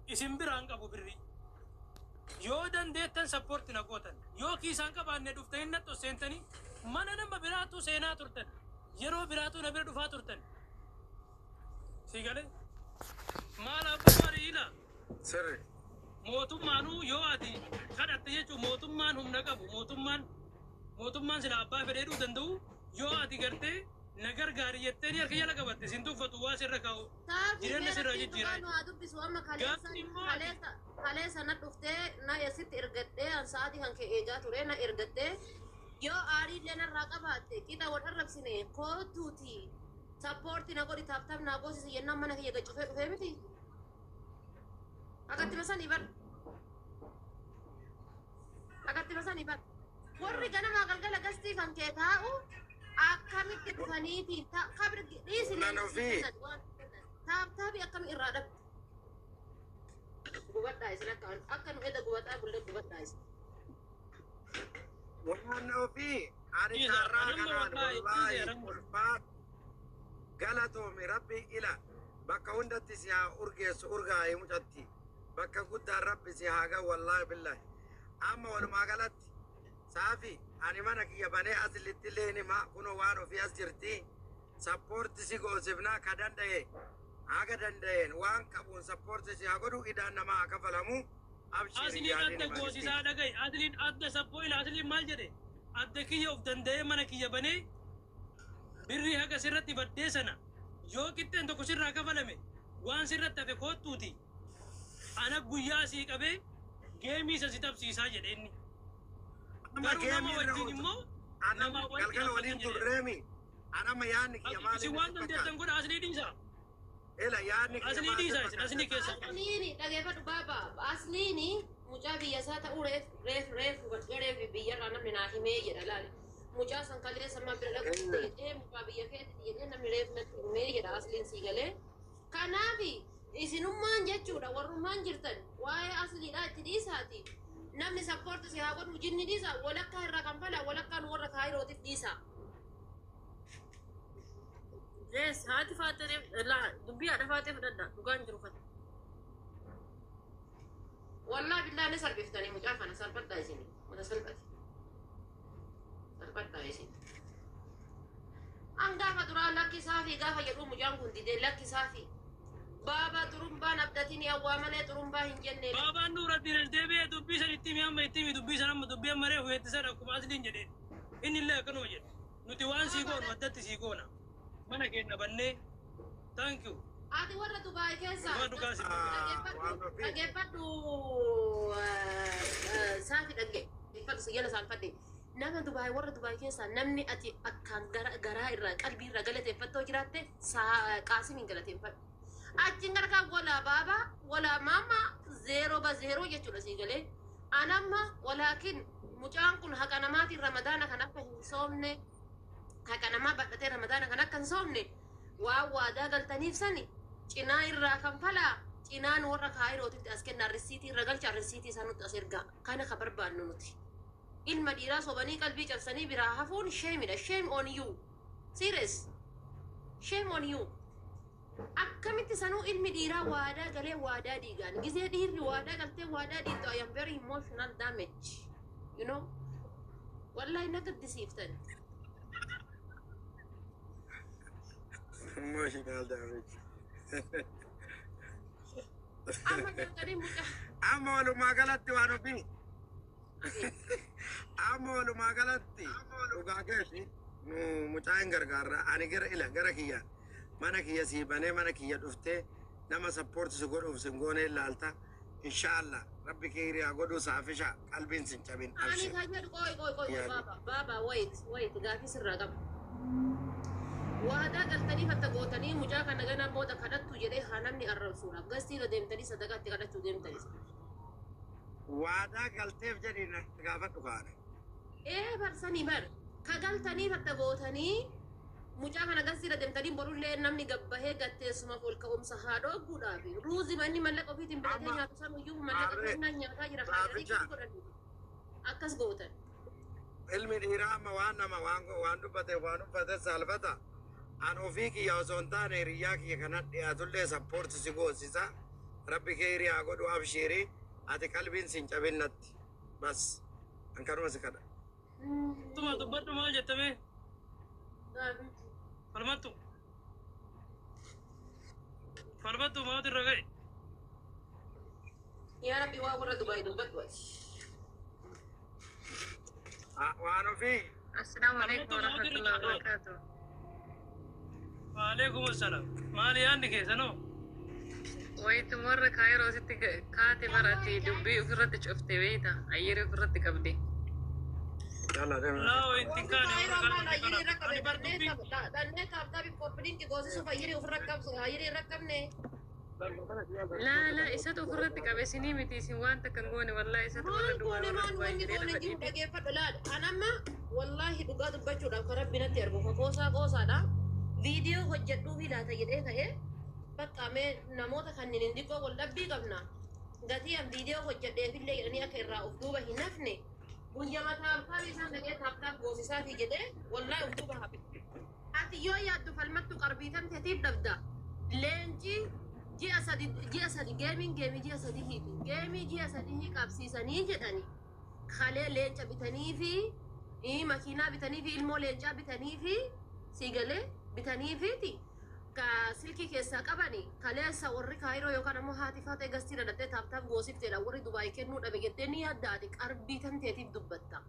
isin biraan qabu birri yoo dandeettan support na gootan yoo kiisaan qabaanne dhuftanii natto seentanii mana nama biraatu seenaa turtan yeroo biraatu na bira dhufaa turtan sigale maal abba mariila sirri mootummaanuu yoo ati kadhatte jechuun mootummaan humna qabu mootummaan sila abbaa fedheedhuu danda'u yoo ati gartee nagar gaarii jettee harka jala qabatte sin tuffatu waa sirra kaa'u jireenya sirra jijjiirraa kaleessa na dhuftee na esitti ergadhee ansaatii kan kee eegaa ture na ergadhee yoo aariillee narraa qabaatte qixa wal arrabsine kootuuti sappoortii na godhi taaptaap naa goosise yennaan mana kiyya gaccufee dhufee miti akatti masanii bar warri ganamaa galgala gastii kan kee taa'u akkamitti dhufaniitiin kabir dhiisine taaptaapi akkami irraa dhabde gubadhaa isin akka nu eda gubadhaa bullee gubadhaa isin waan ofii ani karraa kanaan wallaahi ulfaat galatoomi rabbi ila bakka hundatti si haa urgeessu urgaa'ee mucatti bakka guddaan rabbi si haa ga'u wallaahi billahi amma walumaa galatti saafi ani mana kiyya banee asilitti illee nima kunoo waan ofii as jirti sappoorti si goosifnaa ka danda'e haga danda'een waan qabuun sappoorti si haa godhu idaan namaa haa kafalamu asliin adda goosisaa dhagaye asliin adda sappooila asliin maal jedhe adda kiyya of danda'ee mana kiyya banee birrii haga sirratti baddee sana yoo qixxeen tokko sirraa kafalame waan sirratti hafe koottuuti ana guyyaa sii qabee geemii isa si tapsiisaa jedhe inni garuu nama wajjin immoo nama galgala waliin turreemi anama yaadni kiyya maali si waan dandeettan godha aslii dhiisaa ela yaadni kiyya aslii dhiisaa isin aslii keessa asliini dhageeffadhu baaba asliini mucaa biyya isaa ta'uu reef reef biyyarraa namni naa himee jedha laale mucaa san kalee sammaa bira dhaqee mucaa biyya keetti jedhee namni reef natti himee jedha asliin sii galee kanaafi isinummaan jechuudha warrummaan jirtan waa'ee asliidhaa itti dhiisaati namni sappoorti si haa godhu jinni dhiisa walakkaa irraa kan fala walakkaan warra kaayirootiif dhiisa yes haati faatee la dubbii haadha faatee fudhadha dhugaan jiru fata wallaahi billahi ne salbiftanii mucaa kana salphadhaa isin mata salphadhaa isin an gaafa duraa lakkisaa fi gaafa jedhu mucaan kun didee lakkisaa fi baba turumbaan abdatiin yawwaa malee turumbaa hin jenne babaan nuura deebi'ee dubbii san itti mi'amma itti dubbii san amma dubbii ammaree huyeettisan akkuma asliin jedhee inni illee akkanuma jedhe nuti waan sii goonu addatti sii goona mana keenya bannee thank you ati warra Dubaay keessa dhageeffadhu saafi dhageeffadhu siyyala saalfadhe nama Dubaay warra Dubaay keessa namni ati akkaan garaa irraa qalbii irraa galateeffattoo jiraatte qaasimiin galateeffadhu achin garka wala baba wala mama 0-0 jechuudha sii galee anamma walakin mucaan kun haqa namaati ramadaana kan akka hin soomne haqa namaa badhatee ramadaana kan akka hin soomne waa waadaa galtaniif sani cinaa irraa kan falaa cinaan warra kaayirootitti as kennaa risiitii irra galchaa risiitii isaa nutti as ergaa kana ka barbaannu nuti ilma dhiiraa sobanii qalbii cabsanii biraa hafuun sheemidha shame on you serious shame on you akkamitti sanuu ilmi dhiiraa waadaa galee waadaa diigaan gizee dhiirri waadaa galtee waadaa diitu I am very emotional damage you know wallahi na gaddisiiftan emotional damage amma jalqabee mucaa amma walumaa galatti waan ofii amma walumaa galatti dhugaa keessa mucaa hin gargaarra ani gara kiyya mana kiyya sii banee mana kiyya dhuftee nama sappoorti si godhuuf sin goonee ilaalta inshallah rabbi kiriyaa godhuu saafisha qalbiin sin cabin ani kaajadu qoy baba wait gaafii sirraa qaba waadaa galtanii fatta gootanii mucaa kana ganaa booda kadhattu jedhee haa namni arrabsuudhaaf gastiirra deemtanii sadaqaatti kadhachuu deemtanis waadaa galteef jedhiin gaafadhu kaane barsanii bar ka galtanii fatta gootanii mucaa kana gastiirra deemtanii borullee namni gabbahee gatteessuma ol ka'umsa haa dhooguudhaaf ruuzi manni mallaqa ofiitiin bitatee nyaatu sanuyyuu mallaqa kennaan nyaataa jira faayadanii godhanii akkas gootan ilmi dhiiraa amma waan dubbate saalfata an ofii kiyya osoo hin taane hiriyyaa kiyya kana dhiyaatullee sappoorti si goosisa rabbi khayri haa godhu abshiri ati qalbiin sin cabinnatti bas ankaruma si kadha tuma dubbadhu maal jettame falmattu maat irra ga'e yaa rabbi waa warra dubaay dubbadhu waan ofii السلام عليكم ورحمة الله وبركاته. وعليكم السلام مالي عندك سنو ويت مرة كايرو ستي كاتي مرتي دبي وفرت شفتي بيتا أيري فرت كبدي. yalla dem لا وانت كان لا لا إساتو فرت كبسيني متي سوان تكنغوني والله إساتو فرت والله دقات بچو دا ربنا تيربو فقوسا دا فيديو هجدو بلا تجدي تاي بقى مي نموت خنين ديكو ولبي قبنا غاتي ام فيديو هجدي في اللي اني اكرا افدوبه هنفني ويا ما تابي سان دغه تاب غوسيسا في جده والله افدوبه حبي اتي يو يا دو فلمتو قربيتن تتيب دبدا لينجي جي اسد جيمين جي اسد هي جيمي جي اسد هي قبسيسني جدني خلي لينج بتني في إيه ماكينة بتني في المولنجا بتني في سيجلة بتني في تي كسلكي كيسا كباني كله سوري كايرو يوكا نمو هاتفات إغسطي ردت تاب غوسيف تلا وري دبي كنو نبيجتني هداتك أربيتن تيتيب دبتا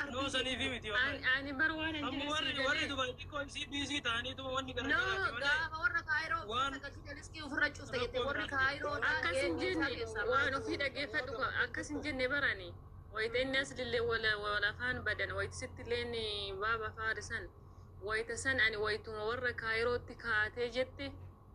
نو سني في متي أنا مروان أم وري دبي تكون سي بي سي تاني تو واني كنا نو غا ورا كايرو سكتي ريسكي وفرج شوفتي وري كايرو أكاسن جني وأنا في دقيقة دوكا أكاسن جني براني ويت الناس اللي ولا فان بدن ويت ست ليني بابا فارسان ويت سن أنا ويت مورة كايرو تكاتي جتي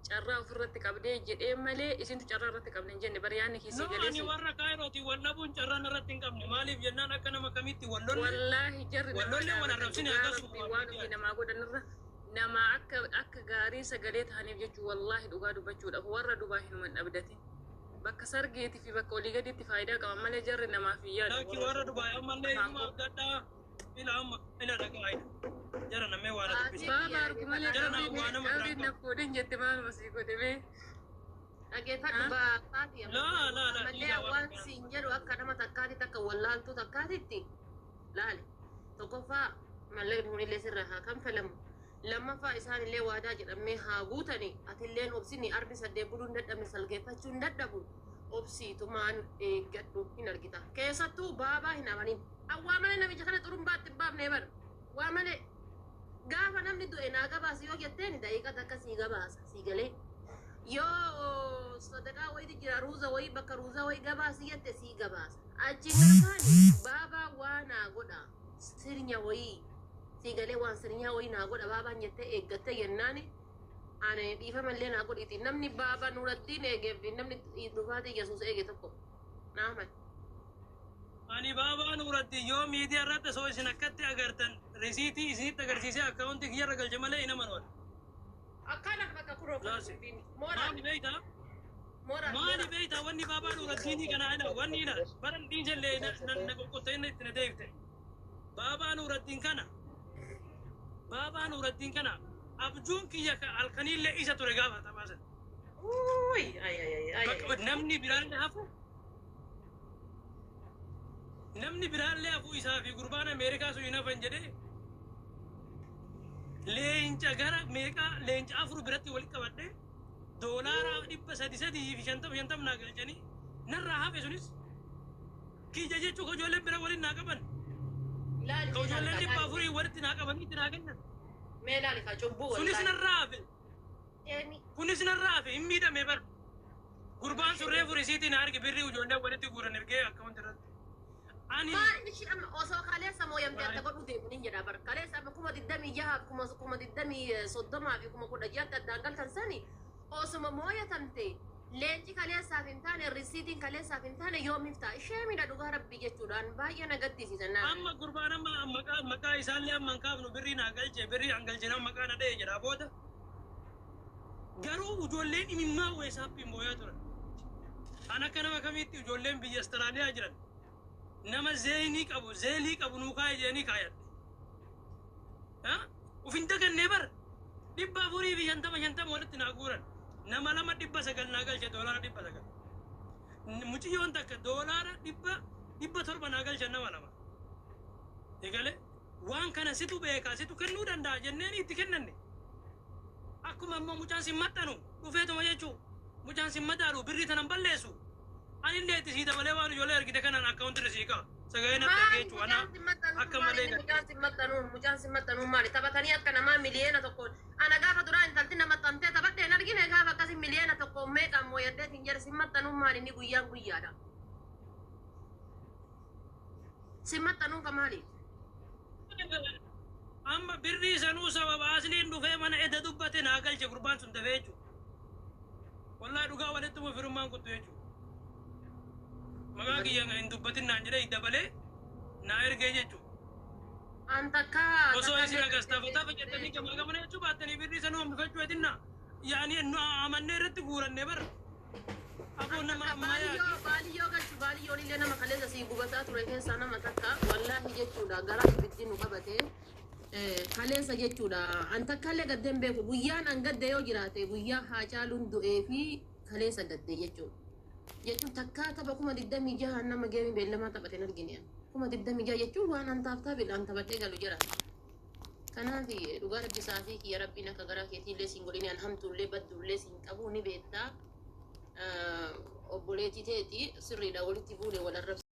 شرّا فرت كبدي جد مالي إسنت شرّا رت كبدي جن برياني كيسي جلسي أنا ورا كايرو تي ولا بون شرّا نرتين كبدي مالي بيجنا كنا مكميتي والله جرب ولا رفسني أكاسو وانو في نما قد نرى نما أك غاري سجلت هني بيجو والله دوغا دوبجود أبو ورا دوباهن من أبدتي bakka sargeeti fi bakka olii gadiitti faayidaa qaba malee jarri namaa fi yaadu. Laakiin warra Dubaay ammallee hima gaddaa ila dhagaa'e jara namee waan dubbise. Baaba argu malee qabiin na fuudhin jette maaluma sii godhe bee. Dhageeffadhu baataati ammallee waan siin jedhu akka nama takkaati takka wallaaltuu takkaatitti laale tokkoffaa mallee hunillee sirra haa kanfalamu. Lammaffaa isaanillee waadaa jedhamee haa guutani atilleen obsini arbi saddee buluun dadhabne salgeeffachuun dadhabu obsiitumaan eeggadhu hin argita keessattuu baabaa hin amanin awwaa malee namicha kana xurumbaatti hin baafnee bara waa malee gaafa namni du'e naa gabaasa yoo jetteen daqiiqa takka sii gabaasa sii galee yoo sadaqaa wayiiti jira ruuza wayii bakka ruuza wayii gabaasi jette sii gabaasa achiin gargaani baabaa waa naa godha sirnya wayii سيجالي وان سرنيا وينا أقول بابا نيته إجت يناني أنا بيفهم اللي أنا أقول إتي نمني بابا نور الدين إجت نمني يدوفاتي يسوس إجت أكو نعم أنا بابا نور الدين يوم يدي أراد سوي سنكت أجرتن رسيتي إسيت أجرتي أكاونت كيا رجال جمالة إنا منور أكانك بكا كرو ما نبيتا ما نبيتا واني بابا نور الدين كنا أنا واني لا برا دين جل نقطتين نديفته بابا نور الدين كنا بابا نور الدين كنا أبجون كي الكنيل لإيسا ترجعها تماسا. أوي أي نمني برال لهفو نمني برال لهفو إيسا في قربان أمريكا سوينا فنجده لينج أجر أمريكا لينج أفرو براتي ولك كبده دولار دب سدي في شنطة ناقل جاني نرها في سونيس كي جاجي تشوكو جوله برا ولي ناقبن لا كوجوله دب أفرو ورد ناقبن يتناقلنا ميلا لك جنبو سونيس نرافل يعني كونيس نرافل إميدا مبر قربان سوري فريسيتي نارك بيري وجوله ولد تقولن نرجع أكاونت رد ما إيش أم أصلا خالص سمو يوم جات تقول بدي منين جرا بر خالص أم كم تدمي جها كم تدمي صدمة في كم كودا جات تدانقل تنساني أصلا مويا تنتي لينجي خالص سافنتان الريسيتين خالص سافنتان يوم يفتح إيش ميدا دوغا ربي جتوران باي أنا قد تيجي أما قربان أما مكا إسال لي أما كافنو بري ناقل جي بري أنقل جنا مكا ندي جرا بودا قالوا وجولين إمما ويسابي مويا ترى أنا كنا مكميتي وجولين بيجي استراليا أجرن نما زينيك أبو نوكاي جينيك آيات ها وفين تكن نبر دبا فوري في شنطة ولت ناقورن nama lama dhibba sagal naa galche doolaara dhibba sagal muciyyoon takka doolaara dhibba torba naa galche nama lama eegale waan kana situ beekaa situ kennuu danda'a jenneen itti kennanne akkuma ammoo mucaan sin maxxanu dhufeetuma jechuu mucaan sin maxxanu birrii tanan balleessu ani illee itti sii dabalee waan ijoollee argite kanaan akkaawunti risii qaba sagalee natti argeechu ana akka malee mucaan sin maxxanu maali taphatanii akka namaa miliyeena tokko ana gaafa duraa intalti nama xamtee taphadhee hin argine gaafa akkasii miliyeena tokko meeqaan mooyaddeetiin jedhe sin maxxanu maali inni guyyaan guyyaadha sin maxxanu ka maali amma birrii sanuu sababa asliin dhufee mana edda dubbate naa galche gurbaan sun dafee jechu wallahi dhugaa walittuma firummaan kuttu jechu magaa kiyya hin dubbatin naan jedhe dabalee naa ergee jechu antakka osoo isin agastaafataaf jettanii gamaa gamana jechuu baattanii birrii sanuu hambifachuu etinna yaani amannee irratti guuranne bara aboo nama baaliyyoo galchu baaliyyoon illee nama kaleessa sii gubataa ture keessaa nama takka wallaahi jechuudha gara ibiddi nu qabatee kaleessa jechuudha an takkaallee gaddeen beeku guyyaan an gadde yoo jiraate guyyaa Haacaaluun du'ee fi kaleessa gadde jechuun takkaa tapha 26 nama geemii beellamaa taphateen argine 26 jechuun waan an taaftaa beelaan taphatee galu jira kanaaf dhugaa rabbisaa fi kiyya rabbiin akka garaa keetiillee siin godhine an hamtuullee badduullee siin qabuu ni beektaa obboleetii teeti sirriidha walitti fuudhee wal arrabsa